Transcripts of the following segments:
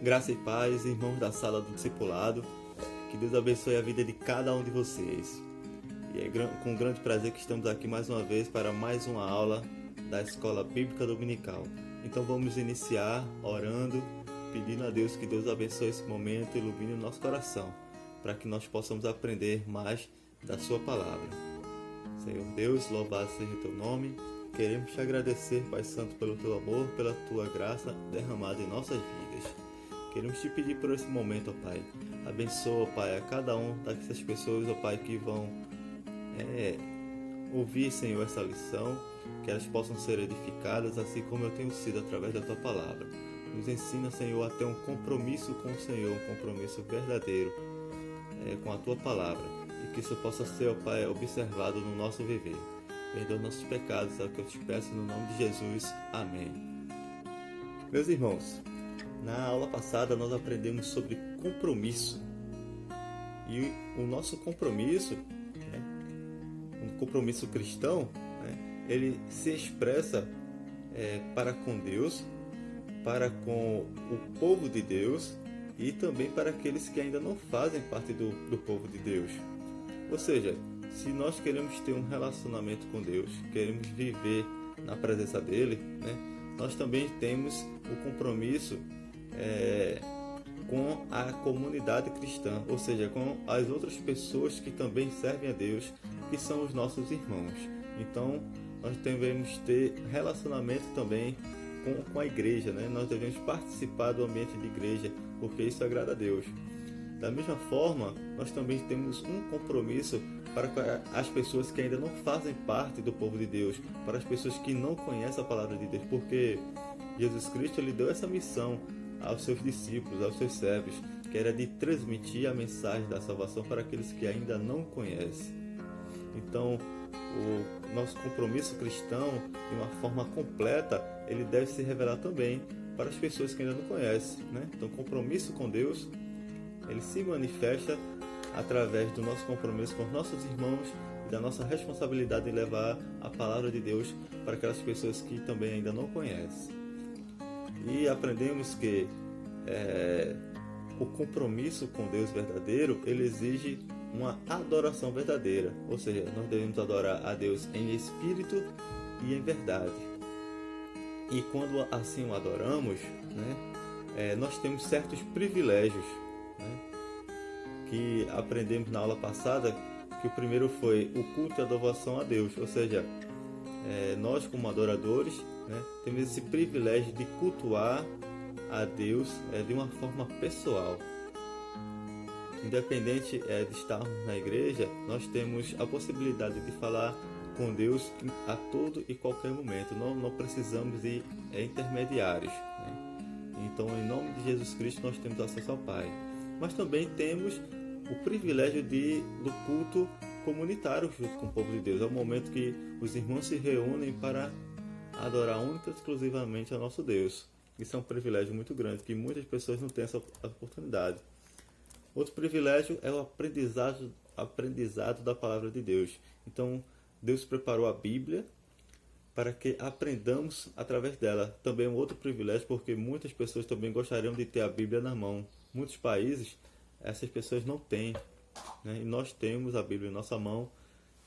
Graça e paz, irmãos da sala do discipulado. Que Deus abençoe a vida de cada um de vocês. E é com grande prazer que estamos aqui mais uma vez para mais uma aula da Escola Bíblica Dominical. Então vamos iniciar orando, pedindo a Deus que Deus abençoe esse momento e ilumine o nosso coração, para que nós possamos aprender mais da sua palavra. Senhor Deus, louvado seja o teu nome. Queremos te agradecer, Pai Santo, pelo teu amor, pela tua graça derramada em nossas vidas. Queremos te pedir por esse momento, ó Pai. Abençoa, Pai, a cada um dessas pessoas, ó Pai, que vão ouvir, Senhor, essa lição, que elas possam ser edificadas, assim como eu tenho sido através da tua palavra. Nos ensina, Senhor, a ter um compromisso com o Senhor, um compromisso verdadeiro com a tua palavra, e que isso possa ser, ó Pai, observado no nosso viver. Perdoa nossos pecados, é o que eu te peço no nome de Jesus. Amém. Meus irmãos, na aula passada nós aprendemos sobre compromisso. E o nosso compromisso, um compromisso cristão, ele se expressa para com Deus, para com o povo de Deus e também para aqueles que ainda não fazem parte do povo de Deus. Ou seja, se nós queremos ter um relacionamento com Deus, queremos viver na presença dele, nós também temos o compromisso com a comunidade cristã, ou seja, com as outras pessoas que também servem a Deus, que são os nossos irmãos. Então, nós devemos ter relacionamento também com a igreja, Nós devemos participar do ambiente de igreja, porque isso agrada a Deus. Da mesma forma, nós também temos um compromisso para as pessoas que ainda não fazem parte do povo de Deus, para as pessoas que não conhecem a palavra de Deus, porque Jesus Cristo ele deu essa missão aos seus discípulos, aos seus servos, que era de transmitir a mensagem da salvação para aqueles que ainda não conhecem. Então, o nosso compromisso cristão, de uma forma completa, ele deve se revelar também para as pessoas que ainda não conhecem, Então, o compromisso com Deus, ele se manifesta através do nosso compromisso com os nossos irmãos e da nossa responsabilidade de levar a palavra de Deus para aquelas pessoas que também ainda não conhecem. E aprendemos que o compromisso com Deus verdadeiro, ele exige uma adoração verdadeira, ou seja, nós devemos adorar a Deus em espírito e em verdade. E quando assim o adoramos, nós temos certos privilégios, que aprendemos na aula passada, que o primeiro foi o culto e adoração a Deus, ou seja, nós como adoradores, temos esse privilégio de cultuar a Deus de uma forma pessoal. Independente de estarmos na igreja, nós temos a possibilidade de falar com Deus a todo e qualquer momento. Não precisamos de intermediários. Então, em nome de Jesus Cristo, nós temos acesso ao Pai. Mas também temos o privilégio do culto comunitário junto com o povo de Deus. É o momento que os irmãos se reúnem para adorar única e exclusivamente ao nosso Deus. Isso é um privilégio muito grande, que muitas pessoas não têm essa oportunidade. Outro privilégio é o aprendizado da palavra de Deus. Então, Deus preparou a Bíblia para que aprendamos através dela. Também é um outro privilégio, porque muitas pessoas também gostariam de ter a Bíblia na mão. Muitos países, essas pessoas não têm, e nós temos a Bíblia em nossa mão,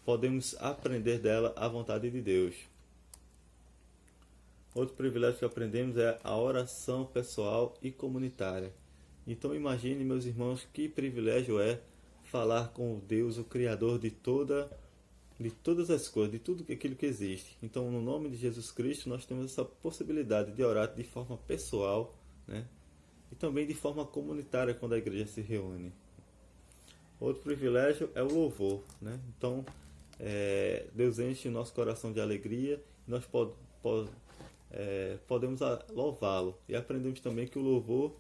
podemos aprender dela à vontade de Deus. Outro privilégio que aprendemos é a oração pessoal e comunitária. Então imagine, meus irmãos, que privilégio é falar com o Deus, o Criador de todas as coisas, de tudo aquilo que existe. Então, no nome de Jesus Cristo, nós temos essa possibilidade de orar de forma pessoal, e também de forma comunitária quando a igreja se reúne. Outro privilégio é o louvor, Então, Deus enche o nosso coração de alegria e nós podemos louvá-lo. E aprendemos também que o louvor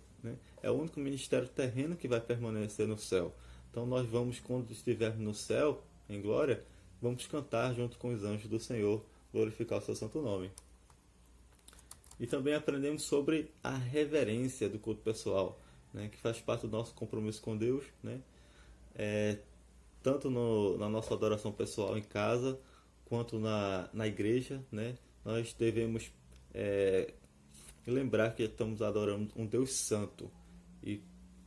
é o único ministério terreno que vai permanecer no céu. Então nós vamos, quando estivermos no céu, em glória, vamos cantar junto com os anjos do Senhor, glorificar o seu santo nome. E também aprendemos sobre a reverência do culto pessoal, que faz parte do nosso compromisso com Deus, tanto na nossa adoração pessoal em casa, quanto na igreja, nós devemos lembrar que estamos adorando um Deus santo.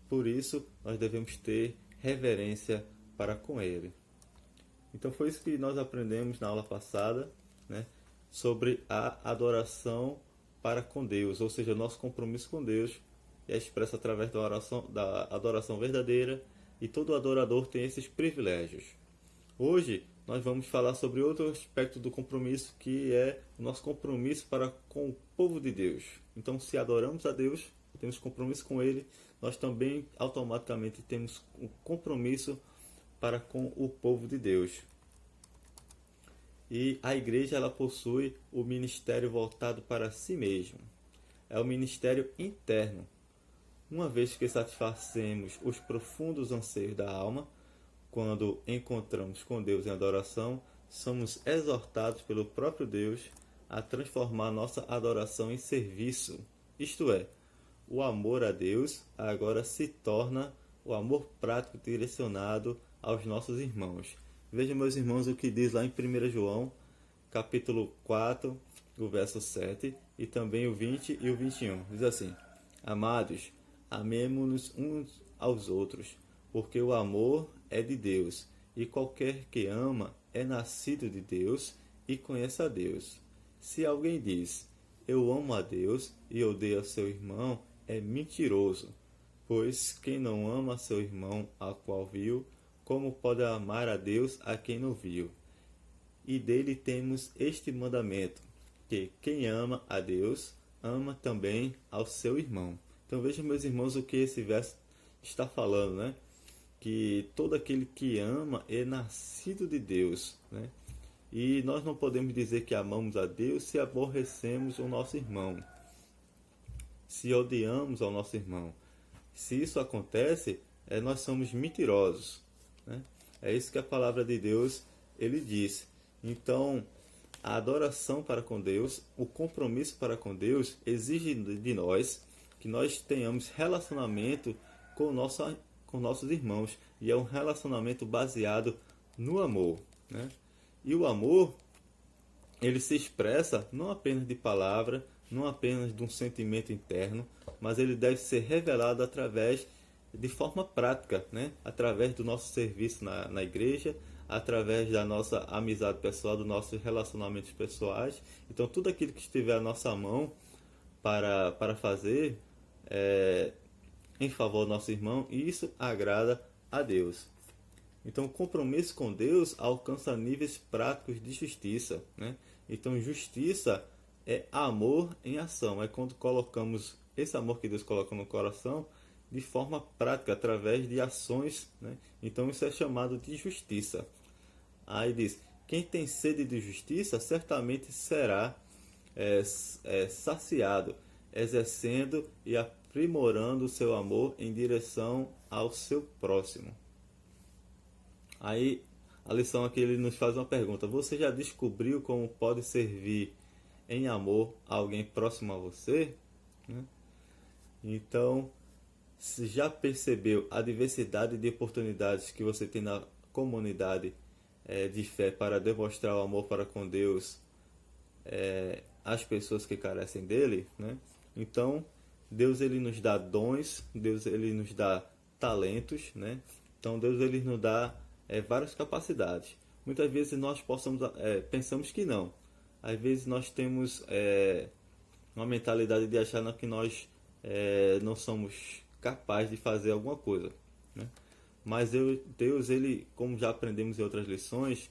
por isso nós devemos ter reverência para com Ele. Então foi isso que nós aprendemos na aula passada, né, sobre a adoração para com Deus, ou seja, nosso compromisso com Deus é expresso através da adoração verdadeira, e todo adorador tem esses privilégios. Hoje nós vamos falar sobre outro aspecto do compromisso, que é o nosso compromisso para com o povo de Deus. Então, se adoramos a Deus, temos compromisso com Ele, nós também automaticamente temos um compromisso para com o povo de Deus. E a igreja, ela possui o ministério voltado para si mesmo. É o ministério interno. Uma vez que satisfazemos os profundos anseios da alma, quando encontramos com Deus em adoração, somos exortados pelo próprio Deus a transformar nossa adoração em serviço. Isto é, o amor a Deus agora se torna o amor prático direcionado aos nossos irmãos. Vejam, meus irmãos, o que diz lá em 1 João, capítulo 4, o verso 7, e também o 20 e o 21. Diz assim: Amados, amemo-nos uns aos outros, porque o amor é de Deus, e qualquer que ama é nascido de Deus e conhece a Deus. Se alguém diz, eu amo a Deus e odeio a seu irmão, é mentiroso, pois quem não ama seu irmão a qual viu, como pode amar a Deus a quem não viu? E dele temos este mandamento, que quem ama a Deus, ama também ao seu irmão. Então vejam, meus irmãos, o que esse verso está falando, né? Que todo aquele que ama é nascido de Deus, né? E nós não podemos dizer que amamos a Deus se aborrecemos o nosso irmão, se odiamos ao nosso irmão. Se isso acontece, nós somos mentirosos, né? É isso que a palavra de Deus ele diz. Então, a adoração para com Deus, o compromisso para com Deus, exige de nós que nós tenhamos relacionamento com nossos irmãos. E é um relacionamento baseado no amor, né? E o amor, ele se expressa não apenas de palavra, não apenas de um sentimento interno, mas ele deve ser revelado de forma prática, né? Através do nosso serviço na igreja, através da nossa amizade pessoal, dos nossos relacionamentos pessoais. Então, tudo aquilo que estiver à nossa mão para fazer em favor do nosso irmão, e isso agrada a Deus. Então, o compromisso com Deus alcança níveis práticos de justiça, né? Então, justiça é amor em ação. É quando colocamos esse amor que Deus coloca no coração de forma prática, através de ações, né? Então, isso é chamado de justiça. Aí diz, quem tem sede de justiça certamente será saciado, exercendo e aprimorando o seu amor em direção ao seu próximo. Aí a lição aqui ele nos faz uma pergunta: você já descobriu como pode servir em amor a alguém próximo a você? Então, se já percebeu a diversidade de oportunidades que você tem na comunidade de fé para demonstrar o amor para com Deus às pessoas que carecem dele, né? Então, Deus ele nos dá dons, Deus ele nos dá talentos, né? Então, Deus ele nos dá várias capacidades. Muitas vezes nós pensamos que não. Às vezes nós temos uma mentalidade de achar que nós não somos capazes de fazer alguma coisa, né? Mas Deus, ele, como já aprendemos em outras lições,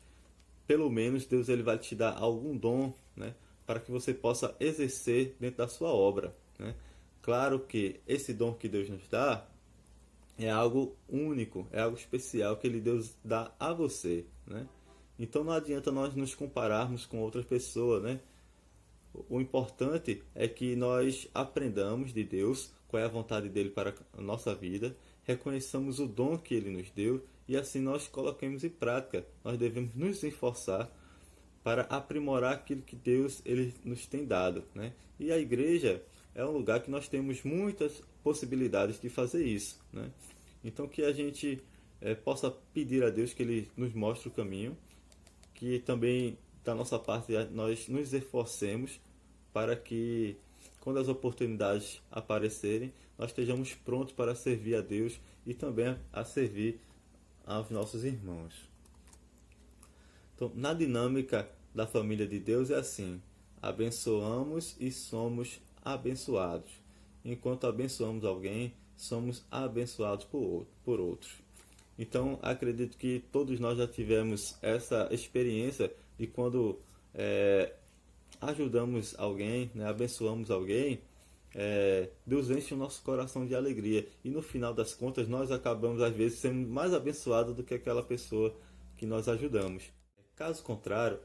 pelo menos Deus ele vai te dar algum dom, né, para que você possa exercer dentro da sua obra, né? Claro que esse dom que Deus nos dá é algo único, é algo especial que Deus dá a você, né? Então não adianta nós nos compararmos com outras pessoas, né? O importante é que nós aprendamos de Deus qual é a vontade dele para a nossa vida, reconheçamos o dom que ele nos deu e assim nós coloquemos em prática. Nós devemos nos esforçar para aprimorar aquilo que Deus ele nos tem dado, né? E a igreja é um lugar que nós temos muitas possibilidades de fazer isso, né? Então que a gente possa pedir a Deus que ele nos mostre o caminho, que também da nossa parte nós nos esforcemos para que quando as oportunidades aparecerem, nós estejamos prontos para servir a Deus e também a servir aos nossos irmãos. Então, na dinâmica da família de Deus é assim: abençoamos e somos abençoados. Enquanto abençoamos alguém, somos abençoados por outros. Então, acredito que todos nós já tivemos essa experiência de quando ajudamos alguém, né, abençoamos alguém, Deus enche o nosso coração de alegria. E no final das contas, nós acabamos, às vezes, sendo mais abençoados do que aquela pessoa que nós ajudamos. Caso contrário,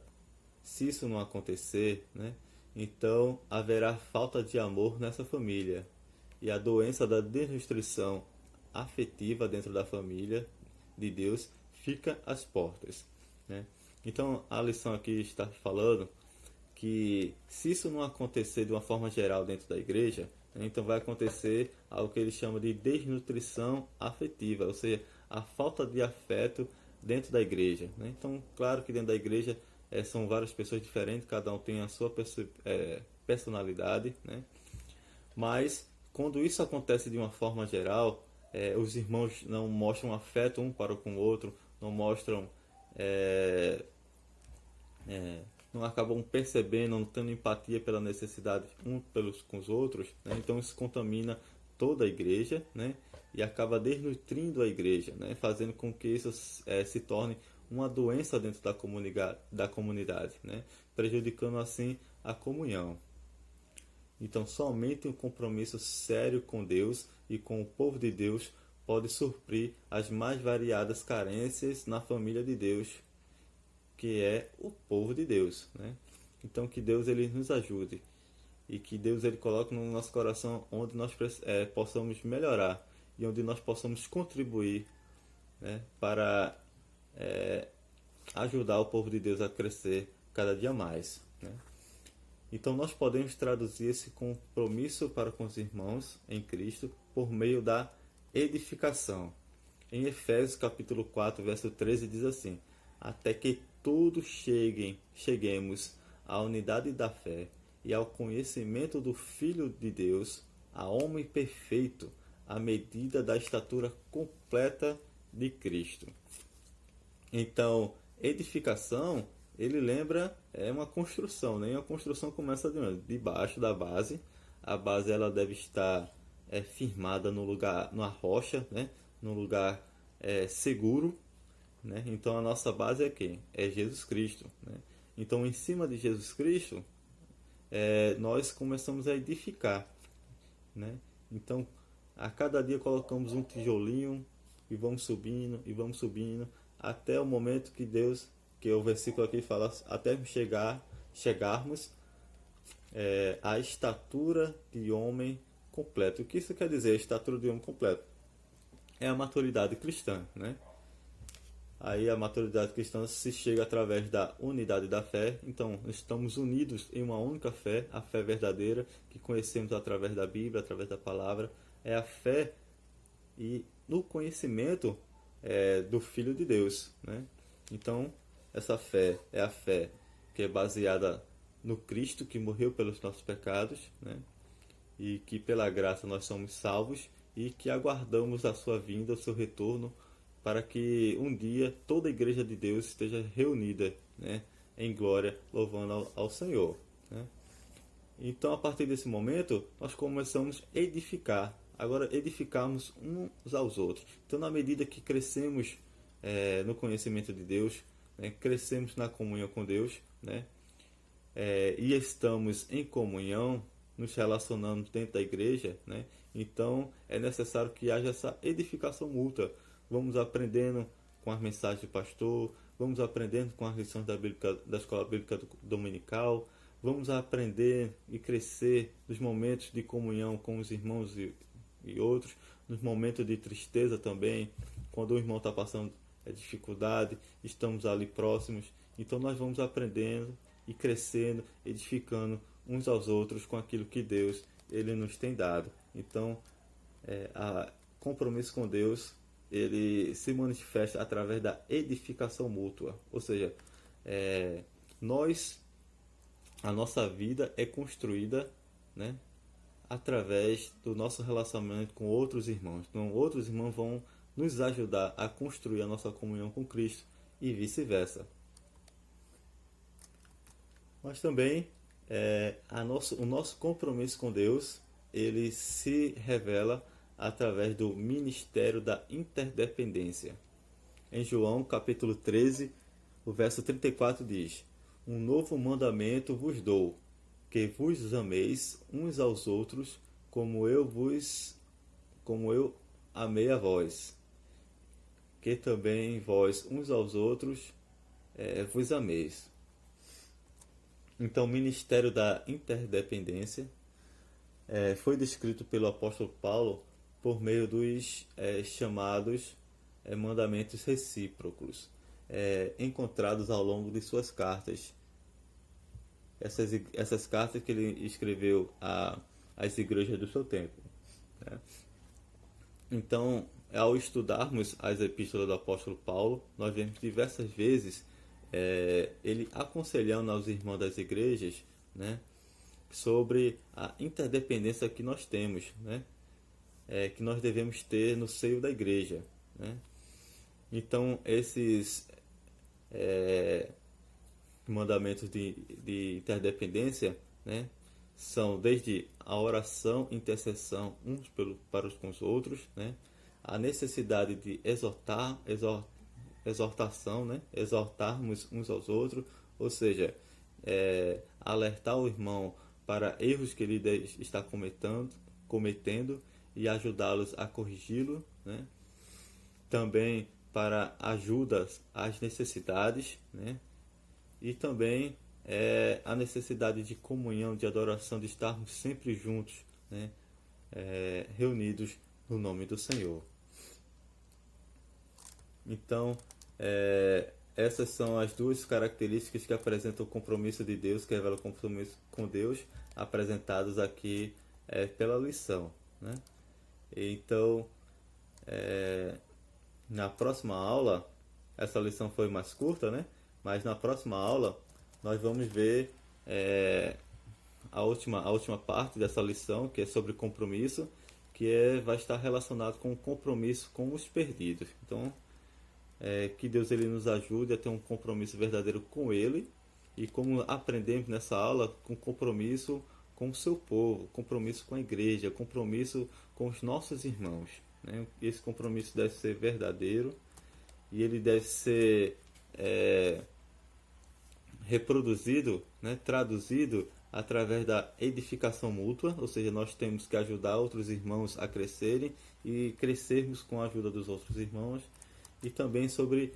se isso não acontecer, né, então haverá falta de amor nessa família. E a doença da desnutrição afetiva dentro da família de Deus fica às portas, né? Então a lição aqui está falando que se isso não acontecer de uma forma geral dentro da igreja, né, então vai acontecer algo que ele chama de desnutrição afetiva, ou seja, a falta de afeto dentro da igreja, né? Então, claro que dentro da igreja são várias pessoas diferentes, cada um tem a sua personalidade, né? Mas quando isso acontece de uma forma geral, os irmãos não mostram afeto um para com o outro, não mostram, não acabam percebendo, não tendo empatia pela necessidade um com os outros, né? Então isso contamina toda a igreja, né? E acaba desnutrindo a igreja, né? Fazendo com que isso se torne uma doença dentro da comunidade, né? Prejudicando assim a comunhão. Então, somente um compromisso sério com Deus e com o povo de Deus pode suprir as mais variadas carências na família de Deus, que é o povo de Deus, né? Então, que Deus ele nos ajude e que Deus ele coloque no nosso coração onde nós possamos melhorar e onde nós possamos contribuir, né, para ajudar o povo de Deus a crescer cada dia mais, né? Então nós podemos traduzir esse compromisso para com os irmãos em Cristo por meio da edificação. Em Efésios capítulo 4, verso 13 diz assim: até que todos cheguemos à unidade da fé e ao conhecimento do Filho de Deus, a homem perfeito, à medida da estatura completa de Cristo. Então, edificação, ele lembra uma construção, né? E a construção começa de baixo da base. A base ela deve estar firmada no lugar, numa rocha, né? Num lugar seguro, né? Então a nossa base é quem? É Jesus Cristo, né? Então em cima de Jesus Cristo nós começamos a edificar, né? Então a cada dia colocamos um tijolinho e vamos subindo até o momento que Deus, que o versículo aqui fala, até chegarmos à estatura de homem completo. O que isso quer dizer, a estatura de homem completo? É a maturidade cristã, né? Aí a maturidade cristã se chega através da unidade da fé. Então, estamos unidos em uma única fé, a fé verdadeira, que conhecemos através da Bíblia, através da palavra. É a fé e no conhecimento do Filho de Deus, né? Então, essa fé é a fé que é baseada no Cristo que morreu pelos nossos pecados, né? E que pela graça nós somos salvos e que aguardamos a sua vinda, o seu retorno, para que um dia toda a igreja de Deus esteja reunida, né, em glória, louvando ao Senhor, né? Então, a partir desse momento, nós começamos a edificar. Agora, edificarmos uns aos outros. Então, na medida que crescemos no conhecimento de Deus, né, crescemos na comunhão com Deus, né, e estamos em comunhão, nos relacionando dentro da igreja, né, então é necessário que haja essa edificação mútua. Vamos aprendendo com as mensagens do pastor, vamos aprendendo com as lições da Escola Bíblica Dominical, vamos aprender e crescer nos momentos de comunhão com os irmãos e outros, nos momentos de tristeza também, quando o irmão está passando dificuldade, estamos ali próximos. Então nós vamos aprendendo e crescendo, edificando uns aos outros com aquilo que Deus ele nos tem dado. Então, a compromisso com Deus ele se manifesta através da edificação mútua, ou seja, a nossa vida é construída, né, através do nosso relacionamento com outros irmãos. Então, outros irmãos vão nos ajudar a construir a nossa comunhão com Cristo e vice-versa. Mas também o nosso compromisso com Deus, ele se revela através do ministério da interdependência. Em João capítulo 13, o verso 34 diz: Um novo mandamento vos dou, que vos ameis uns aos outros, como eu amei a vós, que também vós uns aos outros vos ameis. Então, o ministério da interdependência foi descrito pelo apóstolo Paulo por meio dos chamados mandamentos recíprocos, encontrados ao longo de suas cartas. Essas cartas que ele escreveu às igrejas do seu tempo. Né? Então, ao estudarmos as epístolas do apóstolo Paulo, nós vemos diversas vezes ele aconselhando aos irmãos das igrejas, né, sobre a interdependência que nós temos, né, que nós devemos ter no seio da igreja. Né? Então, esses mandamentos de interdependência, né, são desde a oração, intercessão uns para os com os outros, né, a necessidade de exortação, né, exortarmos uns aos outros, ou seja, alertar o irmão para erros que ele está cometendo e ajudá-los a corrigi-lo, né? Também para ajudas às necessidades, né? E também a necessidade de comunhão, de adoração, de estarmos sempre juntos, né? Reunidos no nome do Senhor. Então, essas são as duas características que apresentam o compromisso de Deus, que revela o compromisso com Deus, apresentados aqui pela lição. Né? Então, na próxima aula, essa lição foi mais curta, né? Mas na próxima aula nós vamos ver a última parte dessa lição, que é sobre compromisso, que vai estar relacionado com o compromisso com os perdidos. Então, que Deus ele nos ajude a ter um compromisso verdadeiro com Ele, e como aprendemos nessa aula, com compromisso com o seu povo, compromisso com a igreja, compromisso com os nossos irmãos. Né? Esse compromisso deve ser verdadeiro e ele deve ser reproduzido, né? Traduzido através da edificação mútua, ou seja, nós temos que ajudar outros irmãos a crescerem e crescermos com a ajuda dos outros irmãos. E também sobre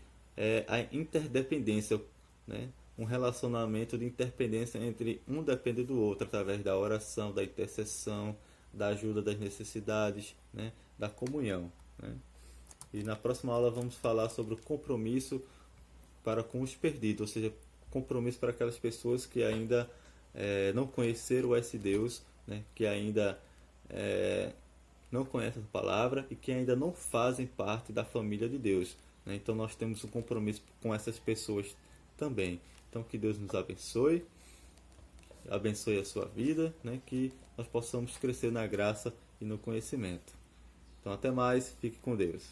a interdependência, né? Um relacionamento de interdependência entre um depende do outro, através da oração, da intercessão, da ajuda das necessidades, né? Da comunhão. Né? E na próxima aula vamos falar sobre o compromisso para com os perdidos, ou seja, compromisso para aquelas pessoas que ainda não conheceram esse Deus, né? Que ainda não conhecem a palavra e que ainda não fazem parte da família de Deus. Né? Então nós temos um compromisso com essas pessoas também. Então que Deus nos abençoe a sua vida, né? Que nós possamos crescer na graça e no conhecimento. Então até mais, fique com Deus.